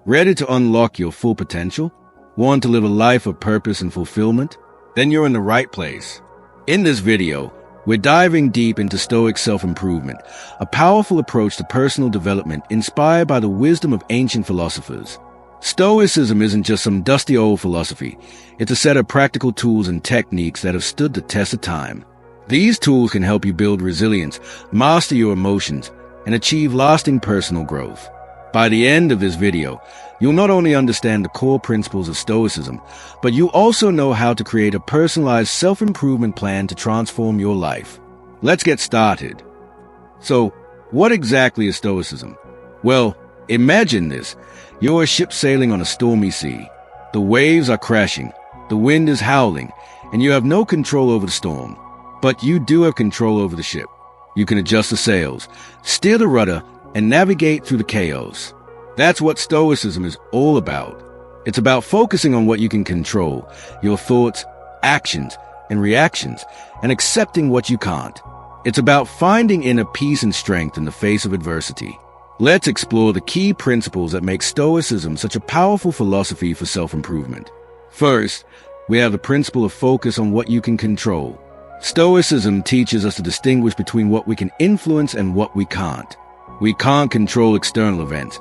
Ready to unlock your full potential? Want to live a life of purpose and fulfillment? Then you're in the right place. In this video, we're diving deep into Stoic self-improvement, a powerful approach to personal development inspired by the wisdom of ancient philosophers. Stoicism isn't just some dusty old philosophy. It's a set of practical tools and techniques that have stood the test of time. These tools can help you build resilience, master your emotions, and achieve lasting personal growth. By the end of this video, you'll not only understand the core principles of Stoicism, but you'll also know how to create a personalized self-improvement plan to transform your life. Let's get started. So, what exactly is Stoicism? Well, imagine this. You're a ship sailing on a stormy sea. The waves are crashing, the wind is howling, and you have no control over the storm. But you do have control over the ship. You can adjust the sails, steer the rudder, and navigate through the chaos. That's what Stoicism is all about. It's about focusing on what you can control, your thoughts, actions, and reactions, and accepting what you can't. It's about finding inner peace and strength in the face of adversity. Let's explore the key principles that make Stoicism such a powerful philosophy for self-improvement. First, we have the principle of focus on what you can control. Stoicism teaches us to distinguish between what we can influence and what we can't. We can't control external events,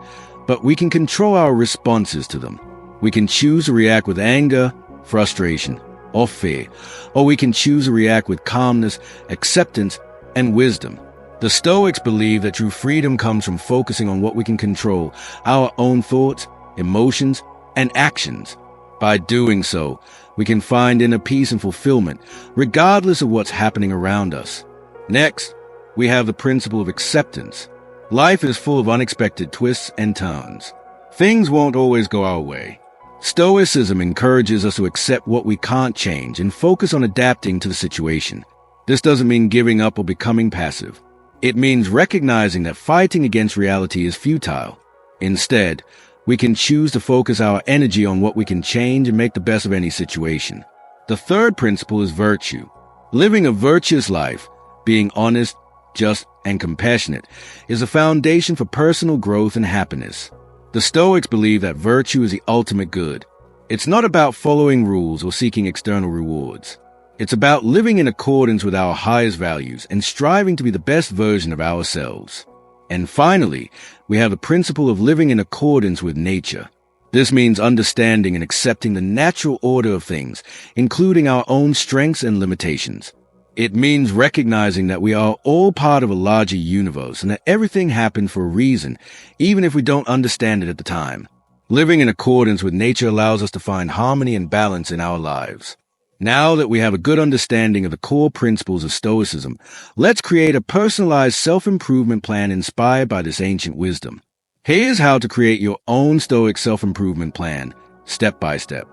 but we can control our responses to them. We can choose to react with anger, frustration, or fear, or we can choose to react with calmness, acceptance, and wisdom. The Stoics believe that true freedom comes from focusing on what we can control, our own thoughts, emotions, and actions. By doing so, we can find inner peace and fulfillment, regardless of what's happening around us. Next, we have the principle of acceptance. Life is full of unexpected twists and turns. Things won't always go our way. Stoicism encourages us to accept what we can't change and focus on adapting to the situation. This doesn't mean giving up or becoming passive. It means recognizing that fighting against reality is futile. Instead, we can choose to focus our energy on what we can change and make the best of any situation. The third principle is virtue. Living a virtuous life, being honest, just, and compassionate, is a foundation for personal growth and happiness. The Stoics believe that virtue is the ultimate good. It's not about following rules or seeking external rewards. It's about living in accordance with our highest values and striving to be the best version of ourselves. And finally, we have the principle of living in accordance with nature. This means understanding and accepting the natural order of things, including our own strengths and limitations. It means recognizing that we are all part of a larger universe and that everything happened for a reason, even if we don't understand it at the time. Living in accordance with nature allows us to find harmony and balance in our lives. Now that we have a good understanding of the core principles of Stoicism, let's create a personalized self-improvement plan inspired by this ancient wisdom. Here's how to create your own Stoic self-improvement plan, step by step.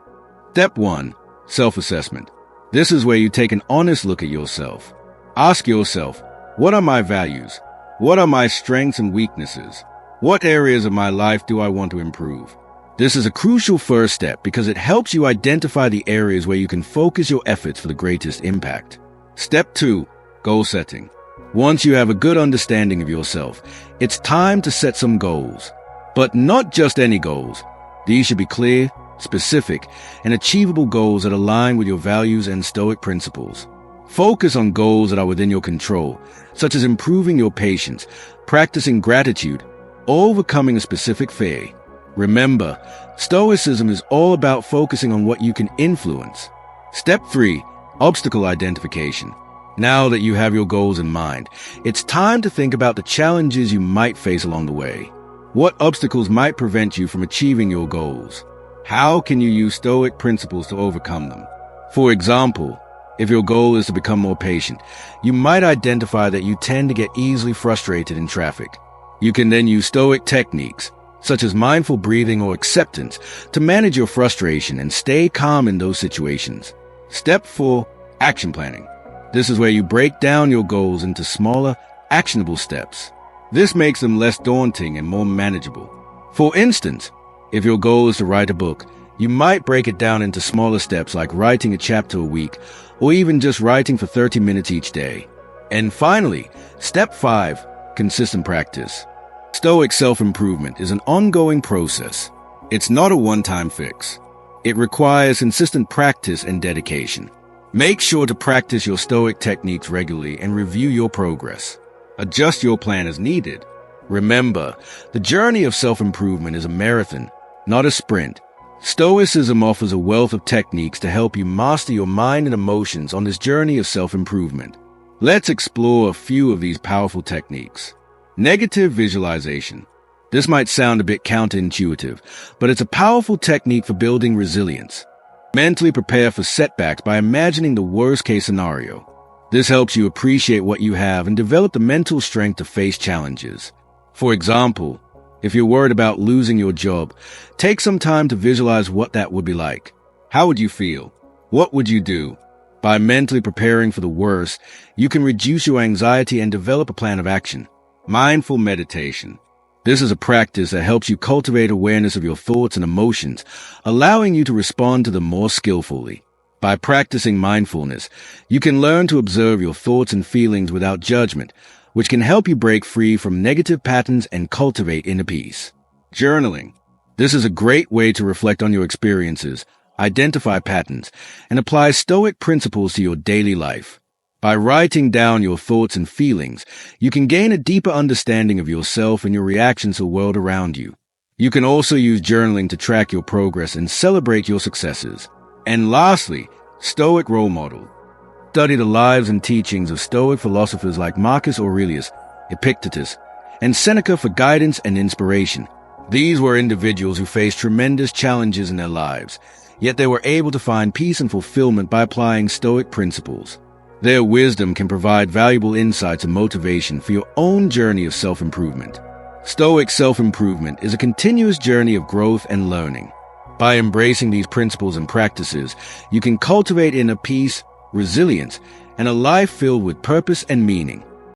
Step 1. Self-assessment. This is where you take an honest look at yourself. Ask yourself, what are my values? What are my strengths and weaknesses? What areas of my life do I want to improve? This is a crucial first step because it helps you identify the areas where you can focus your efforts for the greatest impact. Step 2. Goal setting. Once you have a good understanding of yourself, it's time to set some goals. But not just any goals. These should be clear, specific, and achievable goals that align with your values and Stoic principles. Focus on goals that are within your control, such as improving your patience, practicing gratitude, or overcoming a specific fear. Remember, Stoicism is all about focusing on what you can influence. Step 3. Obstacle identification. Now that you have your goals in mind, it's time to think about the challenges you might face along the way. What obstacles might prevent you from achieving your goals? How can you use Stoic principles to overcome them? For example, if your goal is to become more patient, you might identify that you tend to get easily frustrated in traffic. You can then use Stoic techniques, such as mindful breathing or acceptance, to manage your frustration and stay calm in those situations. Step 4. Action planning. This is where you break down your goals into smaller, actionable steps. This makes them less daunting and more manageable. For instance, if your goal is to write a book, you might break it down into smaller steps like writing a chapter a week, or even just writing for 30 minutes each day. And finally, step 5, consistent practice. Stoic self-improvement is an ongoing process. It's not a one-time fix. It requires consistent practice and dedication. Make sure to practice your Stoic techniques regularly and review your progress. Adjust your plan as needed. Remember, the journey of self-improvement is a marathon, not a sprint. Stoicism offers a wealth of techniques to help you master your mind and emotions on this journey of self-improvement. Let's explore a few of these powerful techniques. Negative visualization. This might sound a bit counterintuitive, but it's a powerful technique for building resilience. Mentally prepare for setbacks by imagining the worst-case scenario. This helps you appreciate what you have and develop the mental strength to face challenges. For example, if you're worried about losing your job, take some time to visualize what that would be like. How would you feel? What would you do? By mentally preparing for the worst, you can reduce your anxiety and develop a plan of action. Mindful meditation. This is a practice that helps you cultivate awareness of your thoughts and emotions, allowing you to respond to them more skillfully. By practicing mindfulness, you can learn to observe your thoughts and feelings without judgment, which can help you break free from negative patterns and cultivate inner peace. Journaling. This is a great way to reflect on your experiences, identify patterns, and apply Stoic principles to your daily life. By writing down your thoughts and feelings, you can gain a deeper understanding of yourself and your reactions to the world around you. You can also use journaling to track your progress and celebrate your successes. And lastly, Stoic role model. Study the lives and teachings of Stoic philosophers like Marcus Aurelius, Epictetus, and Seneca for guidance and inspiration. These were individuals who faced tremendous challenges in their lives, yet they were able to find peace and fulfillment by applying Stoic principles. Their wisdom can provide valuable insights and motivation for your own journey of self-improvement. Stoic self-improvement is a continuous journey of growth and learning. By embracing these principles and practices, you can cultivate inner peace, resilience, and a life filled with purpose and meaning.